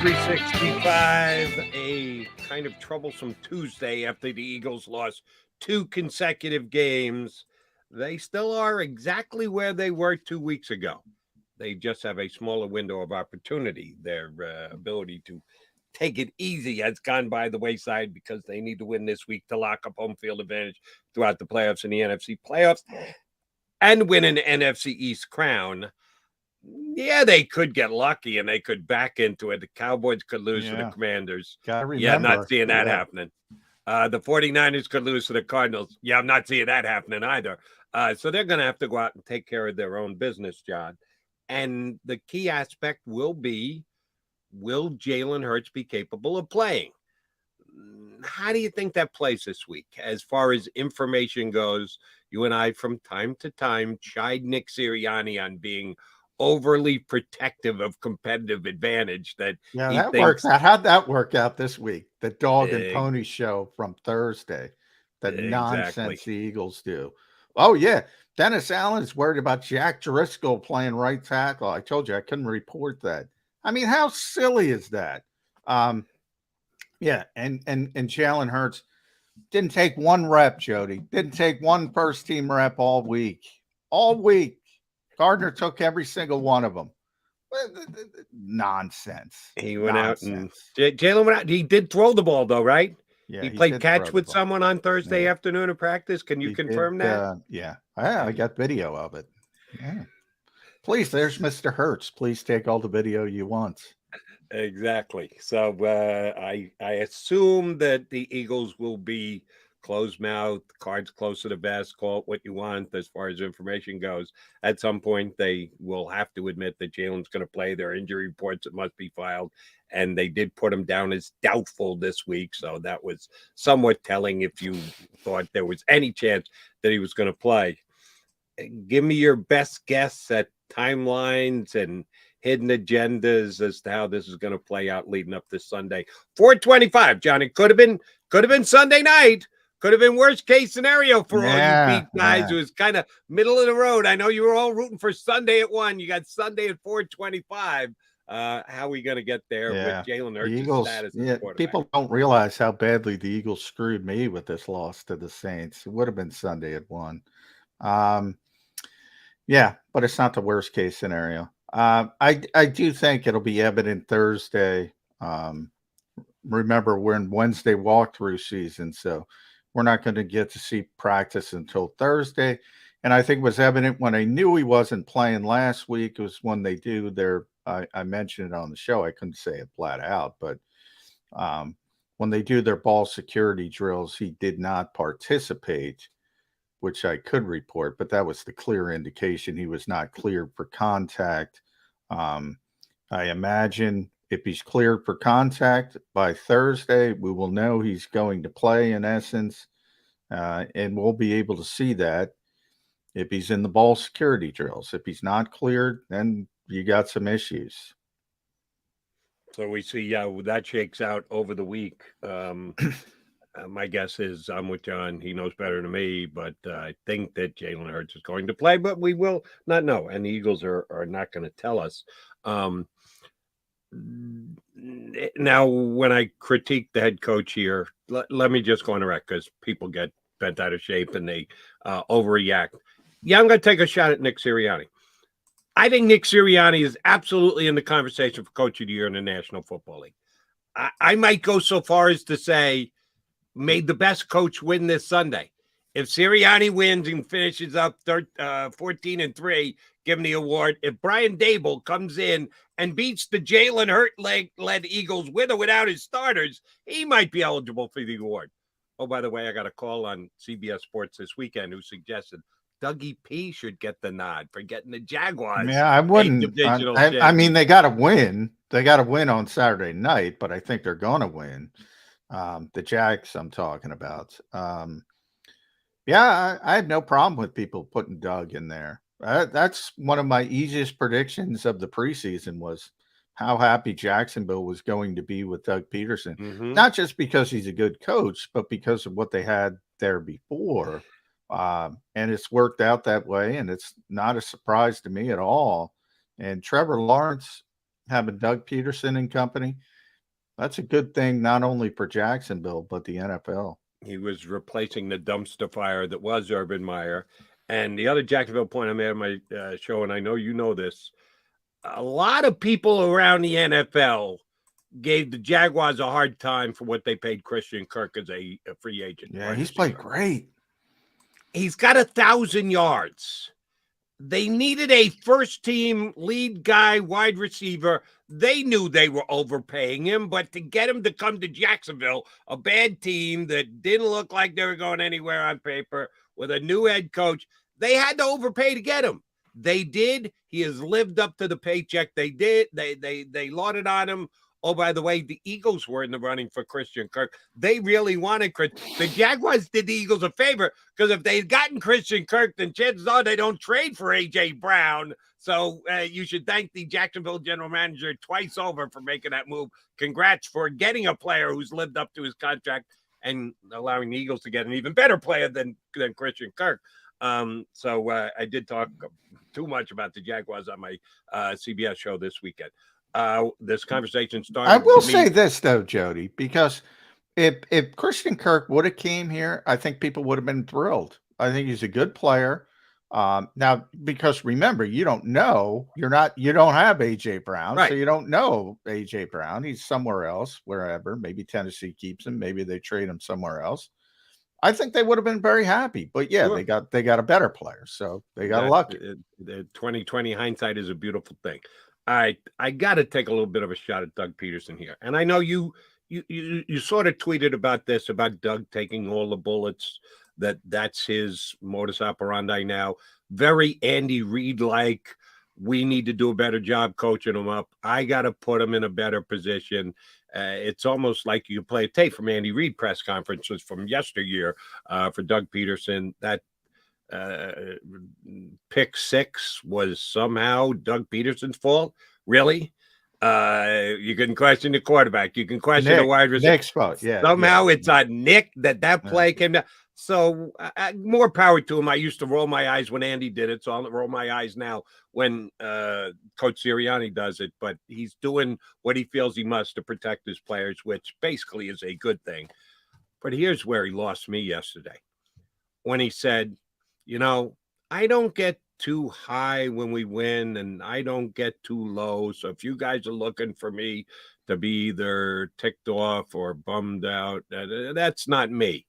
365, a kind of troublesome Tuesday after the Eagles lost two consecutive games. They still are exactly where they were 2 weeks ago. They just have a smaller window of opportunity. Their ability to take it easy has gone by the wayside because they need to win this week to lock up home field advantage throughout the playoffs and the NFC playoffs and win an NFC East crown. Yeah, they could get lucky and they could back into it. The Cowboys could lose to the Commanders. Gotta Yeah, remember. not seeing that happening. The 49ers could lose to the Cardinals. Yeah, I'm not seeing that happening either. So they're going to have to go out and take care of their own business, John. And the key aspect will be, will Jalen Hurts be capable of playing? How do you think that plays this week? As far as information goes, you and I from time to time chide Nick Sirianni on being overly protective of competitive advantage that that works out. How'd that work out this week? The dog and pony show from Thursday. The nonsense the Eagles do. Oh, yeah. Dennis Allen's worried about Jack Driscoll playing right tackle. I told you I couldn't report that. I mean, how silly is that? Yeah, and Jalen Hurts didn't take one rep, Jody. Didn't take one first-team rep all week. All week. Gardner took every single one of them. Nonsense. He went out and Jalen went out. He did throw the ball, though, right? Yeah, he played catch with someone on Thursday afternoon in practice. Can you confirm that? Yeah, I got video of it. Yeah. Please, there's Mr. Hurts. Please take all the video you want. Exactly. So I assume that the Eagles will be closed mouth, cards close to the vest, call it what you want as far as information goes. At some point, they will have to admit that Jalen's going to play. Their injury reports that must be filed, and they did put him down as doubtful this week. So that was somewhat telling if you thought there was any chance that he was going to play. Give me your best guess at timelines and hidden agendas as to how this is going to play out leading up this Sunday. 425, John. It could have been Sunday night. Could have been worst case scenario for all you beat guys. It was kind of middle of the road. I know you were all rooting for Sunday at 1. You got Sunday at 425. How are we going to get there with Jalen Hurts' status as quarterback? People don't realize how badly the Eagles screwed me with this loss to the Saints. It would have been Sunday at 1. Yeah, but it's not the worst case scenario. I do think it'll be evident Thursday. Remember, we're in Wednesday walkthrough season, so we're not going to get to see practice until Thursday. And I think it was evident when I knew he wasn't playing last week. It was when they do their, I mentioned it on the show. I couldn't say it flat out, but when they do their ball security drills, he did not participate, which I could report, but that was the clear indication he was not cleared for contact. I imagine if he's cleared for contact by Thursday, we will know he's going to play in essence, and we'll be able to see that if he's in the ball security drills. If he's not cleared, then you got some issues. So we see that shakes out over the week. My guess is I'm with John. He knows better than me, but I think that Jalen Hurts is going to play, but we will not know. And the Eagles are not going to tell us. Now, when I critique the head coach here, let me just go on the record because people get bent out of shape and they overreact. Yeah, I'm going to take a shot at Nick Sirianni. I think Nick Sirianni is absolutely in the conversation for Coach of the Year in the National Football League. I might go so far as to say made the best coach win this Sunday. If Sirianni wins and finishes up 14-3, give him the award. If Brian Dable comes in and beats the Jalen Hurts-led Eagles with or without his starters, he might be eligible for the award. Oh, by the way, I got a call on CBS Sports this weekend who suggested Dougie P should get the nod for getting the Jaguars. Yeah, I wouldn't. I mean, they got to win. They got to win on Saturday night, but I think they're going to win. The Jags I'm talking about. Yeah, I have no problem with people putting Doug in there. That's one of my easiest predictions of the preseason was how happy Jacksonville was going to be with Doug Peterson. Mm-hmm. Not just because he's a good coach, but because of what they had there before. And it's worked out that way, and it's not a surprise to me at all. And Trevor Lawrence having Doug Peterson and company, That's a good thing, not only for Jacksonville, but the NFL. He was replacing the dumpster fire that was Urban Meyer. And the other Jacksonville point I made on my show, and I know you know this, a lot of people around the NFL gave the Jaguars a hard time for what they paid Christian Kirk as a free agent. Yeah, he's played great. He's got 1,000 yards. They needed a first-team lead guy, wide receiver. They knew they were overpaying him, but to get him to come to Jacksonville, a bad team that didn't look like they were going anywhere on paper, with a new head coach, they had to overpay to get him. They did. He has lived up to the paycheck they did. They lauded on him. Oh, by the way, the Eagles were in the running for Christian Kirk. They really wanted Chris. The Jaguars did the Eagles a favor because if they'd gotten Christian Kirk, then chances are they don't trade for A.J. Brown. So you should thank the Jacksonville general manager twice over for making that move. Congrats for getting a player who's lived up to his contract and allowing the Eagles to get an even better player than Christian Kirk. So I did talk too much about the Jaguars on my CBS show this weekend. This conversation started. I will say this though, Jody, because if Christian Kirk would have came here, I think people would have been thrilled. I think he's a good player. Now, because remember, you don't know, you don't have AJ Brown, right. So you don't know AJ Brown. He's somewhere else, wherever. Maybe Tennessee keeps him. Maybe they trade him somewhere else. I think they would have been very happy, but yeah, sure. they got a better player, so they got lucky. The 2020 hindsight is a beautiful thing. All right, I got to take a little bit of a shot at Doug Peterson here, and I know you sort of tweeted about this, about Doug taking all the bullets. That's his modus operandi now. Very Andy Reid-like. We need to do a better job coaching him up. I got to put him in a better position. It's almost like you play a tape from Andy Reid press conferences from yesteryear for Doug Peterson. That pick 6 was somehow Doug Peterson's fault. Really? You can question the quarterback. You can question the wide receiver. Nick's fault. Yeah. Somehow it's on Nick that play came down. So more power to him. I used to roll my eyes when Andy did it, so I'll roll my eyes now when Coach Sirianni does it. But he's doing what he feels he must to protect his players, which basically is a good thing. But here's where he lost me yesterday. When he said, I don't get too high when we win, and I don't get too low. So if you guys are looking for me to be either ticked off or bummed out, that's not me.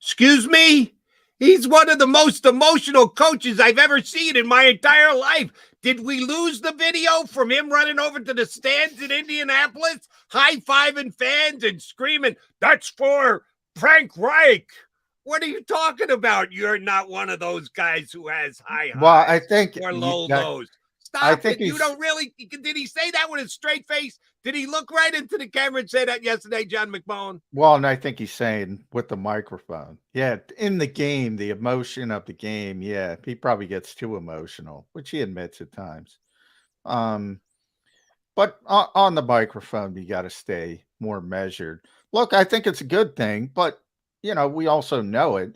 Excuse me? He's one of the most emotional coaches I've ever seen in my entire life. Did we lose the video from him running over to the stands in Indianapolis, high-fiving fans and screaming, "That's for Frank Reich"? What are you talking about? You're not one of those guys who has high highs well, I think, or low lows. Stop it. You don't really – did he say that with a straight face? Did he look right into the camera and say that yesterday, John McMullen? Well, and I think he's saying with the microphone. Yeah, in the game, the emotion of the game, yeah, he probably gets too emotional, which he admits at times. But on the microphone, you got to stay more measured. Look, I think it's a good thing, but, we also know it.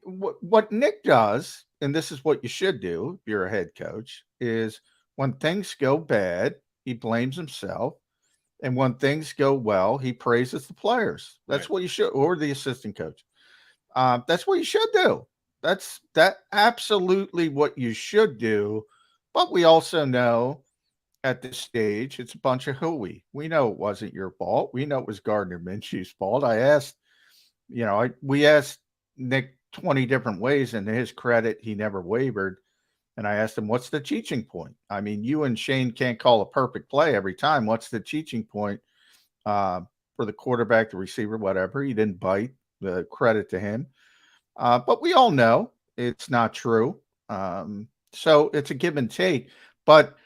What Nick does, and this is what you should do if you're a head coach, is when things go bad, he blames himself. And when things go well, he praises the players. That's right. What you should, or the assistant coach. That's what you should do. That's absolutely what you should do. But we also know at this stage, it's a bunch of hooey. We know it wasn't your fault. We know it was Gardner Minshew's fault. I asked, we asked Nick 20 different ways, and to his credit, he never wavered. And I asked him, what's the teaching point? I mean, you and Shane can't call a perfect play every time. What's the teaching point for the quarterback, the receiver, whatever? He didn't bite. The credit to him. But we all know it's not true. So it's a give and take. But,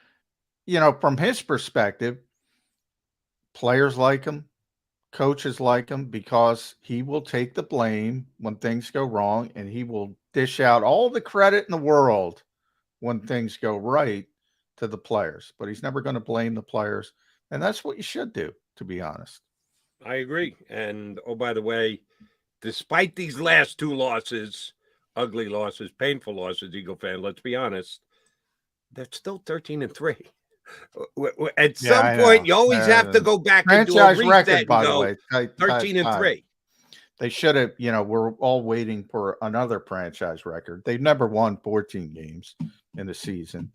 from his perspective, players like him, coaches like him, because he will take the blame when things go wrong, and he will dish out all the credit in the world when things go right to the players, but he's never going to blame the players. And that's what you should do, to be honest. I agree. And, oh, by the way, despite these last 2 losses, ugly losses, painful losses, Eagle fan, let's be honest, they're still 13-3. At Yeah, some I point, know. you always have to go back and do a Franchise reset record, and by the go way, 13 and 3. They should have, we're all waiting for another franchise record. They've never won 14 games in the season.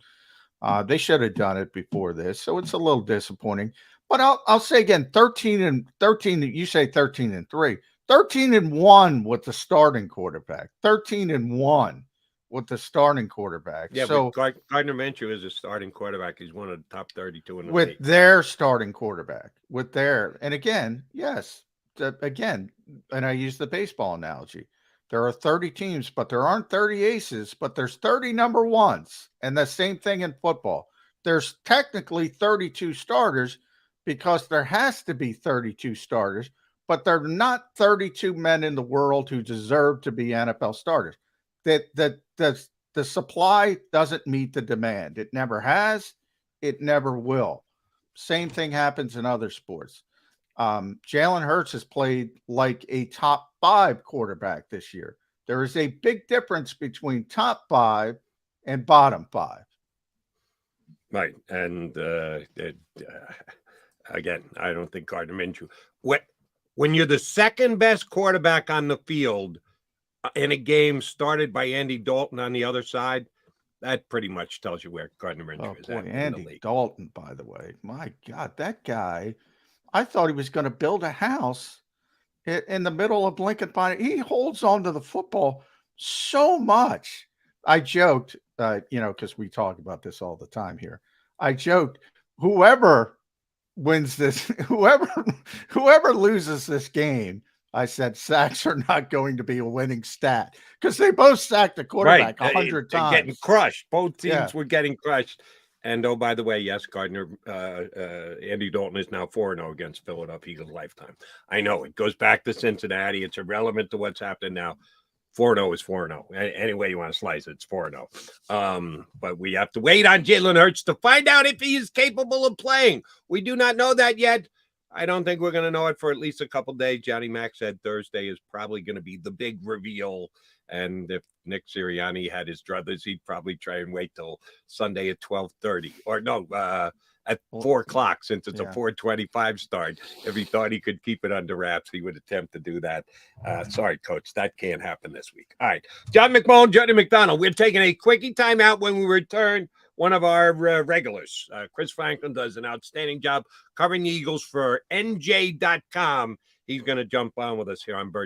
They should have done it before this, so it's a little disappointing. But I'll say again, 13. You say 13 and 3, 13 and 1 with the starting quarterback, 13 and 1 with the starting quarterback. Yeah, So but Gardner Minshew is a starting quarterback. He's one of the top 32 in the with league. their starting quarterback, and again, yes, again, and I use the baseball analogy. There are 30 teams, but there aren't 30 aces, but there's 30 number ones. And the same thing in football. There's technically 32 starters because there has to be 32 starters, but they're not 32 men in the world who deserve to be NFL starters. The supply doesn't meet the demand. It never has. It never will. Same thing happens in other sports. Jalen Hurts has played like a top 5 quarterback this year. There is a big difference between top 5 and bottom 5. Right. And again, I don't think Gardner Minshew. When you're the second best quarterback on the field in a game started by Andy Dalton on the other side, that pretty much tells you where Gardner Minshew is at in the Andy league. Dalton, by the way. My God, that guy, I thought he was going to build a house in the middle of Lincoln Pine. He holds on to the football so much. I joked, because we talk about this all the time here. I joked, whoever wins this, whoever loses this game, I said sacks are not going to be a winning stat because they both sacked the quarterback 100 times. Getting crushed. Both teams were getting crushed. And oh, by the way, yes, Andy Dalton is now 4-0 against Philadelphia Eagles lifetime. I know it goes back to Cincinnati. It's irrelevant to what's happening now. 4-0 is 4-0. Any way you want to slice it, it's 4-0. But we have to wait on Jalen Hurts to find out if he is capable of playing. We do not know that yet. I don't think we're going to know it for at least a couple days. Johnny Mack said Thursday is probably going to be the big reveal. And if Nick Sirianni had his druthers, he'd probably try and wait till Sunday at 12:30. Or no, at 4 o'clock, since it's a 4:25 start. If he thought he could keep it under wraps, he would attempt to do that. Sorry, Coach, that can't happen this week. All right. John McMullen, Jody McDonald. We're taking a quickie timeout. When we return, one of our regulars, Chris Franklin, does an outstanding job covering the Eagles for NJ.com. He's going to jump on with us here on Bird